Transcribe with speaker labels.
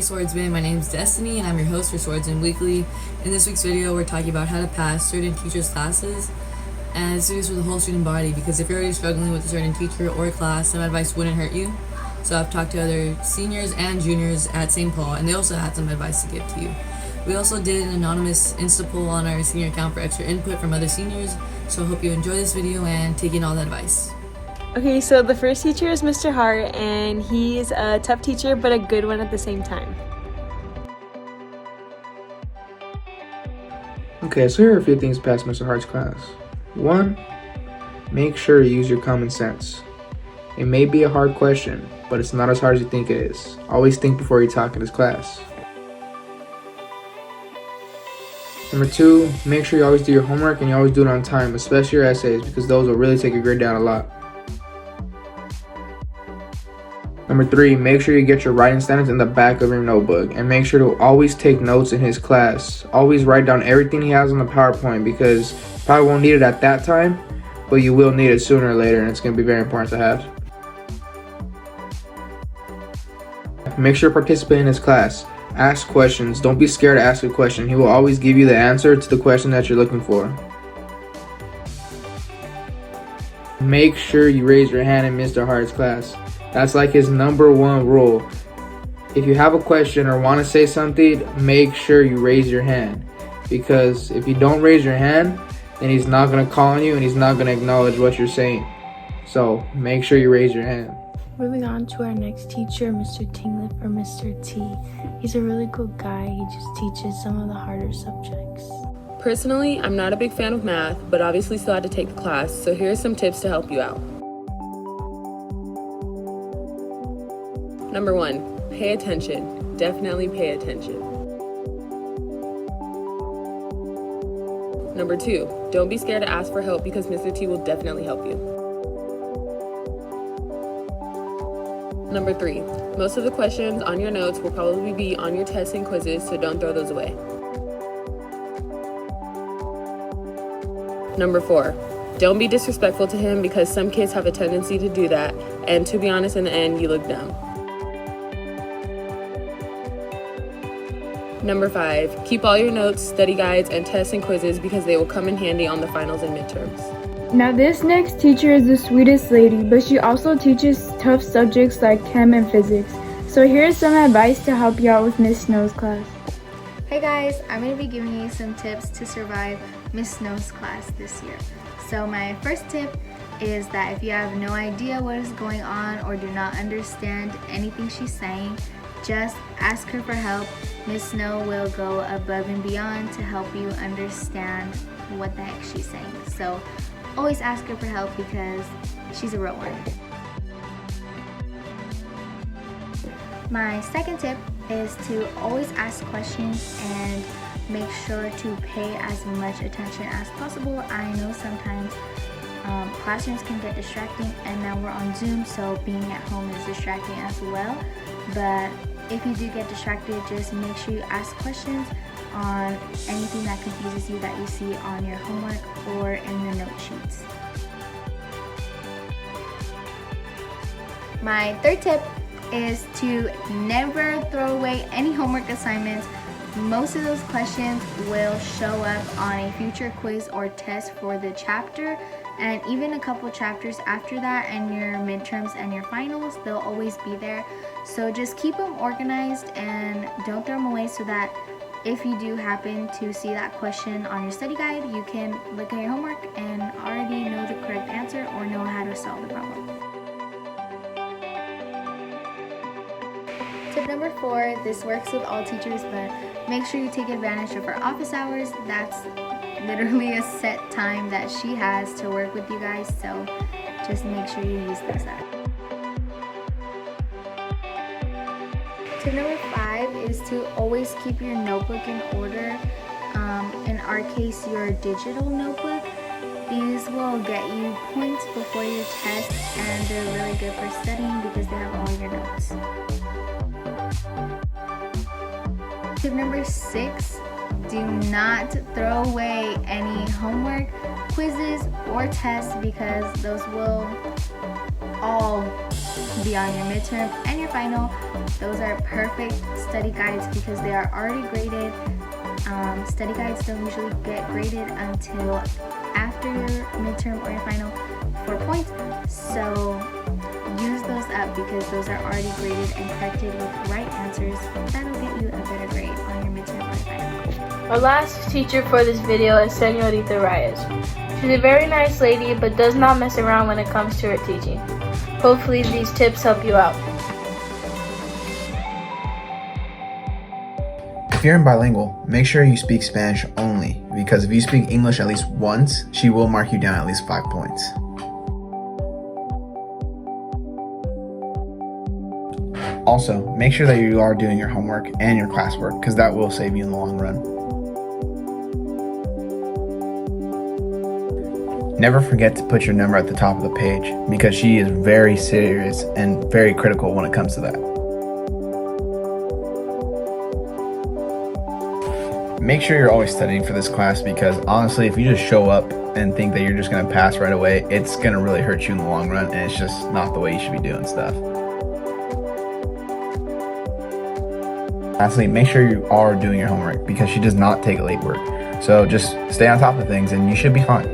Speaker 1: Swordsmen, my name is Destiny and I'm your host for Swordsmen Weekly. In this week's video, we're talking about how to pass certain teachers' classes, and this is for the whole student body because if you're already struggling with a certain teacher or class, some advice wouldn't hurt you. So I've talked to other seniors and juniors at St. Paul and they also had some advice to give to you. We also did an anonymous Insta poll on our senior account for extra input from other seniors, so I hope you enjoy this video and take in all the advice.
Speaker 2: Okay, so the first teacher is Mr. Hart, and he's a tough teacher, but a good one at the same time.
Speaker 3: Okay, so here are a few things past Mr. Hart's class. 1. Make sure to use your common sense. It may be a hard question, but it's not as hard as you think it is. Always think before you talk in his class. Number 2, make sure you always do your homework and you always do it on time, especially your essays, because those will really take your grade down a lot. Number 3, make sure you get your writing standards in the back of your notebook and make sure to always take notes in his class. Always write down everything he has on the PowerPoint because you probably won't need it at that time, but you will need it sooner or later and it's going to be very important to have. Make sure to participate in his class. Ask questions. Don't be scared to ask a question. He will always give you the answer to the question that you're looking for. Make sure you raise your hand in Mr. Hart's class. That's like his number one rule. If you have a question or want to say something, make sure you raise your hand. Because if you don't raise your hand, then he's not going to call on you and he's not going to acknowledge what you're saying. So make sure you raise your hand.
Speaker 4: Moving on to our next teacher, Mr. Tingleff or Mr. T. He's a really cool guy. He just teaches some of the harder subjects.
Speaker 5: Personally, I'm not a big fan of math, but obviously still had to take the class, so here are some tips to help you out. Number 1, pay attention. Definitely pay attention. Number 2, don't be scared to ask for help because Mr. T will definitely help you. Number 3, most of the questions on your notes will probably be on your tests and quizzes, so don't throw those away. Number 4, don't be disrespectful to him because some kids have a tendency to do that, and to be honest, in the end, you look dumb. Number 5, keep all your notes, study guides, and tests and quizzes because they will come in handy on the finals and midterms.
Speaker 6: Now this next teacher is the sweetest lady, but she also teaches tough subjects like chem and physics. So here's some advice to help you out with Miss Snow's class.
Speaker 7: Hey guys, I'm going to be giving you some tips to survive Miss Snow's class this year. So my first tip is that if you have no idea what is going on or do not understand anything she's saying, just ask her for help. Miss Snow will go above and beyond to help you understand what the heck she's saying. So always ask her for help because she's a real one. My second tip is to always ask questions and make sure to pay as much attention as possible. I know sometimes classrooms can get distracting, and now we're on Zoom, so being at home is distracting as well. But if you do get distracted, just make sure you ask questions on anything that confuses you that you see on your homework or in your note sheets. My third tip is to never throw away any homework assignments. Most of those questions will show up on a future quiz or test for the chapter, and even a couple chapters after that and your midterms and your finals, they'll always be there. So just keep them organized and don't throw them away so that if you do happen to see that question on your study guide, you can look at your homework and already know the correct answer or know how to solve the problem. Tip number 4, this works with all teachers, but make sure you take advantage of her office hours. That's literally a set time that she has to work with you guys, so just make sure you use those up. Tip number 5 is to always keep your notebook in order. In our case, your digital notebook. These will get you points before your test, and they're really good for studying because they have all your notes. Tip number 6, do not throw away any homework, quizzes, or tests because those will all be on your midterm and your final. Those are perfect study guides because they are already graded. Study guides don't usually get graded until after your midterm or your final for points. So use those up because those are already graded and corrected with right answers. That'll get you a better grade on your midterm or final.
Speaker 4: Our last teacher for this video is Seniorita Rayas. She's a very nice lady but does not mess around when it comes to her teaching. Hopefully these tips help you out.
Speaker 8: If you're bilingual, make sure you speak Spanish only, because if you speak English at least once, she will mark you down at least 5 points. Also, make sure that you are doing your homework and your classwork, because that will save you in the long run. Never forget to put your number at the top of the page, because she is very serious and very critical when it comes to that. Make sure you're always studying for this class, because honestly, if you just show up and think that you're just going to pass right away, it's going to really hurt you in the long run, and it's just not the way you should be doing stuff. Lastly, make sure you are doing your homework, because she does not take late work. So just stay on top of things and you should be fine.